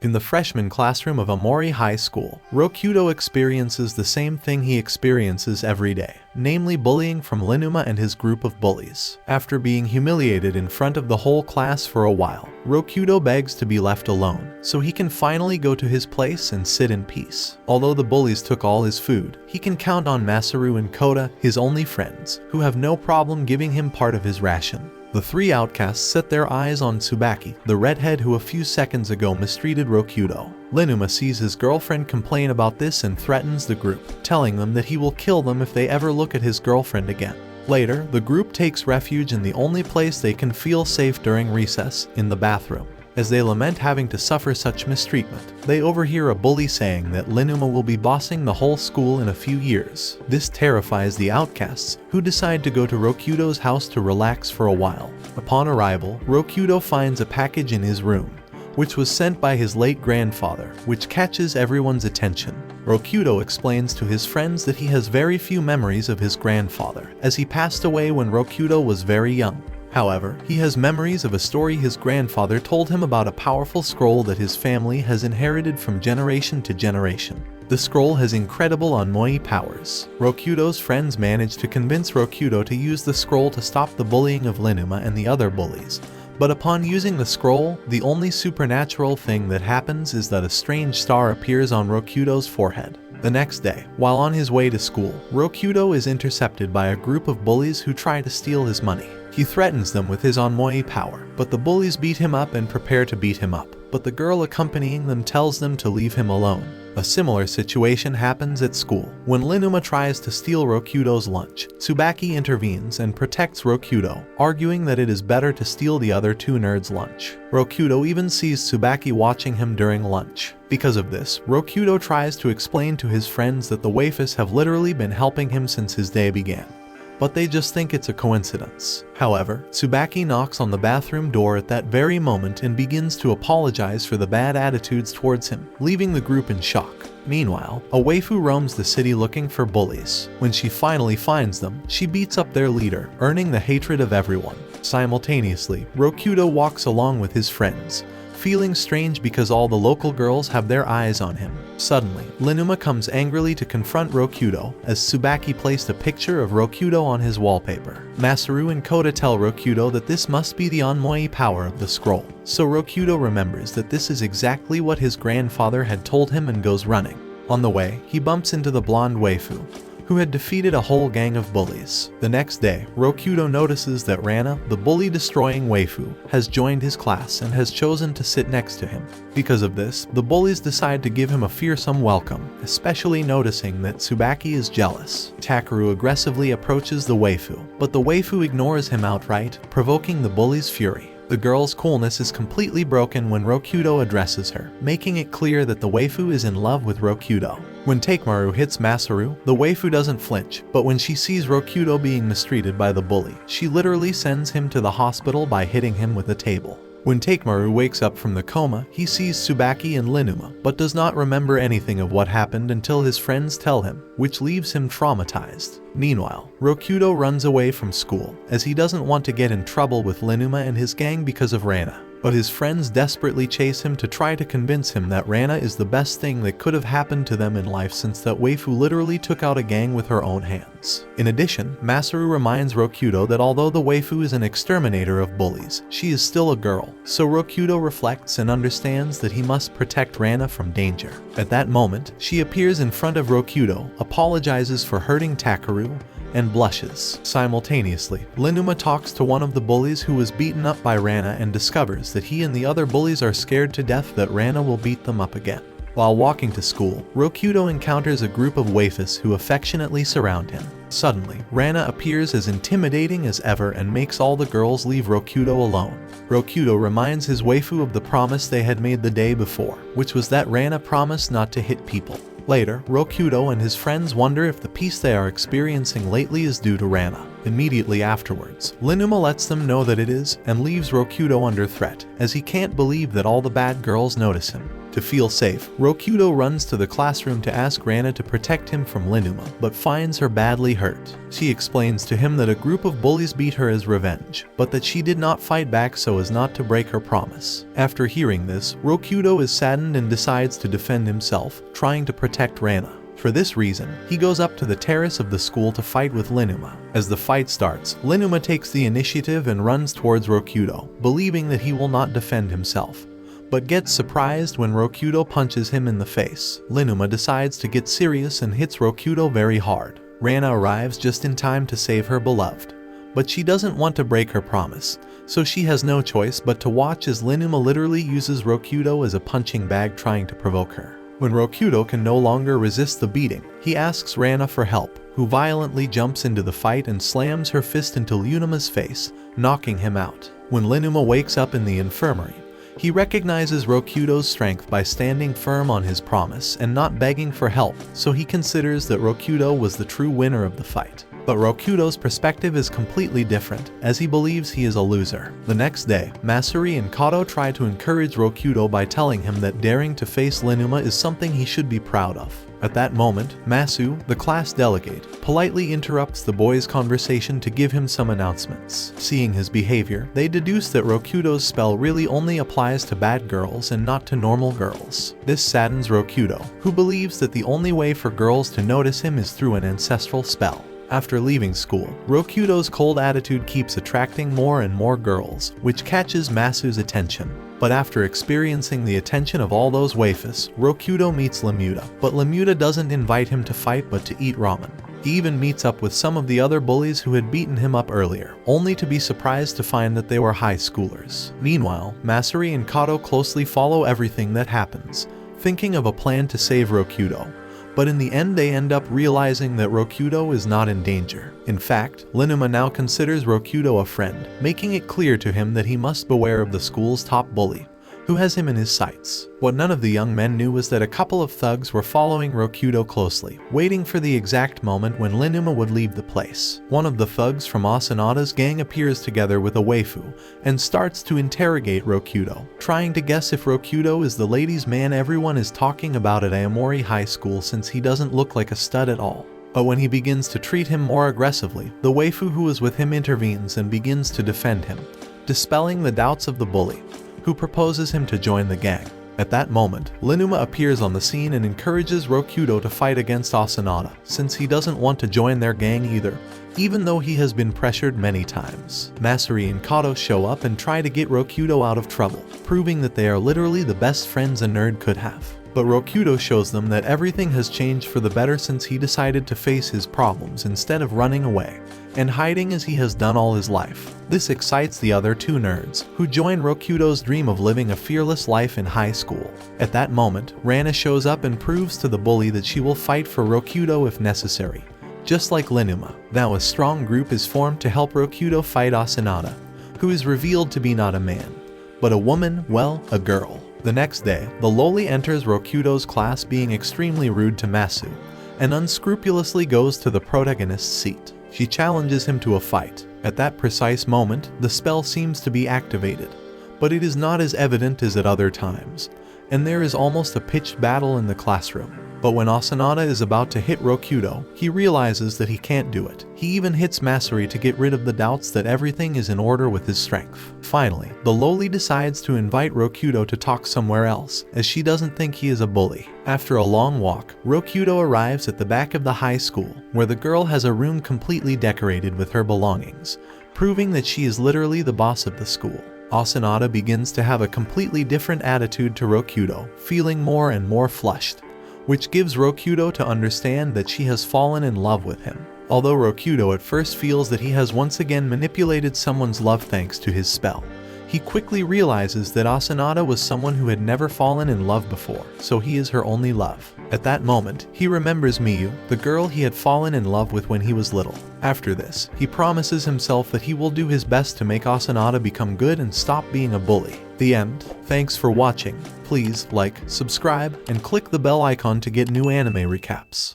In the freshman classroom of Amori High School, Rokudo experiences the same thing he experiences every day, namely bullying from Linuma and his group of bullies. After being humiliated in front of the whole class for a while, Rokudo begs to be left alone, so he can finally go to his place and sit in peace. Although the bullies took all his food, he can count on Masaru and Kota, his only friends, who have no problem giving him part of his ration. The three outcasts set their eyes on Tsubaki, the redhead who a few seconds ago mistreated Rokudo. Linuma sees his girlfriend complain about this and threatens the group, telling them that he will kill them if they ever look at his girlfriend again. Later, the group takes refuge in the only place they can feel safe during recess, in the bathroom. As they lament having to suffer such mistreatment, they overhear a bully saying that Linuma will be bossing the whole school in a few years. This terrifies the outcasts, who decide to go to Rokudo's house to relax for a while. Upon arrival, Rokudo finds a package in his room, which was sent by his late grandfather, which catches everyone's attention. Rokudo explains to his friends that he has very few memories of his grandfather, as he passed away when Rokudo was very young. However, he has memories of a story his grandfather told him about a powerful scroll that his family has inherited from generation to generation. The scroll has incredible Onmoi powers. Rokudo's friends manage to convince Rokudo to use the scroll to stop the bullying of Linuma and the other bullies. But upon using the scroll, the only supernatural thing that happens is that a strange star appears on Rokudo's forehead. The next day, while on his way to school, Rokudo is intercepted by a group of bullies who try to steal his money. He threatens them with his Onmoi power, but the bullies beat him up and prepare to beat him up, but the girl accompanying them tells them to leave him alone. A similar situation happens at school. When Linuma tries to steal Rokudo's lunch, Tsubaki intervenes and protects Rokudo, arguing that it is better to steal the other two nerds' lunch. Rokudo even sees Tsubaki watching him during lunch. Because of this, Rokudo tries to explain to his friends that the waifus have literally been helping him since his day began, but they just think it's a coincidence. However, Tsubaki knocks on the bathroom door at that very moment and begins to apologize for the bad attitudes towards him, leaving the group in shock. Meanwhile, a waifu roams the city looking for bullies. When she finally finds them, she beats up their leader, earning the hatred of everyone. Simultaneously, Rokudo walks along with his friends, feeling strange because all the local girls have their eyes on him. Suddenly, Linuma comes angrily to confront Rokudo, as Tsubaki placed a picture of Rokudo on his wallpaper. Masaru and Kota tell Rokudo that this must be the Onmoi power of the scroll, so Rokudo remembers that this is exactly what his grandfather had told him and goes running. On the way, he bumps into the blonde waifu, who had defeated a whole gang of bullies. The next day, Rokudo notices that Rana, the bully-destroying waifu, has joined his class and has chosen to sit next to him. Because of this, the bullies decide to give him a fearsome welcome, especially noticing that Tsubaki is jealous. Takeru aggressively approaches the waifu, but the waifu ignores him outright, provoking the bully's fury. The girl's coolness is completely broken when Rokudo addresses her, making it clear that the waifu is in love with Rokudo. When Takemaru hits Masaru, the waifu doesn't flinch, but when she sees Rokudo being mistreated by the bully, she literally sends him to the hospital by hitting him with a table. When Takemaru wakes up from the coma, he sees Tsubaki and Linuma, but does not remember anything of what happened until his friends tell him, which leaves him traumatized. Meanwhile, Rokudo runs away from school, as he doesn't want to get in trouble with Linuma and his gang because of Rana. But his friends desperately chase him to try to convince him that Rana is the best thing that could have happened to them in life, since that waifu literally took out a gang with her own hands. In addition, Masaru reminds Rokudo that although the waifu is an exterminator of bullies, she is still a girl, so Rokudo reflects and understands that he must protect Rana from danger. At that moment, she appears in front of Rokudo, apologizes for hurting Takeru, and blushes. Simultaneously, Linuma talks to one of the bullies who was beaten up by Rana and discovers that he and the other bullies are scared to death that Rana will beat them up again. While walking to school, Rokudo encounters a group of waifus who affectionately surround him. Suddenly, Rana appears as intimidating as ever and makes all the girls leave Rokudo alone. Rokudo reminds his waifu of the promise they had made the day before, which was that Rana promised not to hit people. Later, Rokudo and his friends wonder if the peace they are experiencing lately is due to Rana. Immediately afterwards, Linuma lets them know that it is, and leaves Rokudo under threat, as he can't believe that all the bad girls notice him. To feel safe, Rokudo runs to the classroom to ask Rana to protect him from Linuma, but finds her badly hurt. She explains to him that a group of bullies beat her as revenge, but that she did not fight back so as not to break her promise. After hearing this, Rokudo is saddened and decides to defend himself, trying to protect Rana. For this reason, he goes up to the terrace of the school to fight with Linuma. As the fight starts, Linuma takes the initiative and runs towards Rokudo, believing that he will not defend himself, but gets surprised when Rokudo punches him in the face. Linuma decides to get serious and hits Rokudo very hard. Rana arrives just in time to save her beloved, but she doesn't want to break her promise, so she has no choice but to watch as Linuma literally uses Rokudo as a punching bag, trying to provoke her. When Rokudo can no longer resist the beating, he asks Rana for help, who violently jumps into the fight and slams her fist into Linuma's face, knocking him out. When Linuma wakes up in the infirmary, he recognizes Rokudo's strength by standing firm on his promise and not begging for help, so he considers that Rokudo was the true winner of the fight. But Rokudo's perspective is completely different, as he believes he is a loser. The next day, Masuri and Kato try to encourage Rokudo by telling him that daring to face Linuma is something he should be proud of. At that moment, Masu, the class delegate, politely interrupts the boys' conversation to give him some announcements. Seeing his behavior, they deduce that Rokudo's spell really only applies to bad girls and not to normal girls. This saddens Rokudo, who believes that the only way for girls to notice him is through an ancestral spell. After leaving school, Rokudo's cold attitude keeps attracting more and more girls, which catches Masu's attention. But after experiencing the attention of all those waifus, Rokudo meets Lemuta. But Lemuta doesn't invite him to fight but to eat ramen. He even meets up with some of the other bullies who had beaten him up earlier, only to be surprised to find that they were high schoolers. Meanwhile, Masuri and Kato closely follow everything that happens, thinking of a plan to save Rokudo. But in the end they end up realizing that Rokudo is not in danger. In fact, Linuma now considers Rokudo a friend, making it clear to him that he must beware of the school's top bully, who has him in his sights. What none of the young men knew was that a couple of thugs were following Rokudo closely, waiting for the exact moment when Linuma would leave the place. One of the thugs from Asanada's gang appears together with a waifu and starts to interrogate Rokudo, trying to guess if Rokudo is the ladies' man everyone is talking about at Aomori High School, since he doesn't look like a stud at all. But when he begins to treat him more aggressively, the waifu who is with him intervenes and begins to defend him, dispelling the doubts of the bully, who proposes him to join the gang. At that moment, Linuma appears on the scene and encourages Rokudo to fight against Asanada, since he doesn't want to join their gang either, even though he has been pressured many times. Masuri and Kato show up and try to get Rokudo out of trouble, proving that they are literally the best friends a nerd could have. But Rokudo shows them that everything has changed for the better since he decided to face his problems instead of running away and hiding as he has done all his life. This excites the other two nerds, who join Rokudo's dream of living a fearless life in high school. At that moment, Rana shows up and proves to the bully that she will fight for Rokudo if necessary, just like Linuma. Now a strong group is formed to help Rokudo fight Asanada, who is revealed to be not a man, but a woman, well, a girl. The next day, the loli enters Rokudo's class being extremely rude to Masu, and unscrupulously goes to the protagonist's seat. She challenges him to a fight. At that precise moment, the spell seems to be activated, but it is not as evident as at other times, and there is almost a pitched battle in the classroom. But when Asanada is about to hit Rokudo, he realizes that he can't do it. He even hits Masuri to get rid of the doubts that everything is in order with his strength. Finally, the loli decides to invite Rokudo to talk somewhere else, as she doesn't think he is a bully. After a long walk, Rokudo arrives at the back of the high school, where the girl has a room completely decorated with her belongings, proving that she is literally the boss of the school. Asanada begins to have a completely different attitude to Rokudo, feeling more and more flushed, which gives Rokudo to understand that she has fallen in love with him. Although Rokudo at first feels that he has once again manipulated someone's love thanks to his spell, he quickly realizes that Asanada was someone who had never fallen in love before, so he is her only love. At that moment, he remembers Miyu, the girl he had fallen in love with when he was little. After this, he promises himself that he will do his best to make Asanada become good and stop being a bully. The end. Thanks for watching. Please like, subscribe, and click the bell icon to get new anime recaps.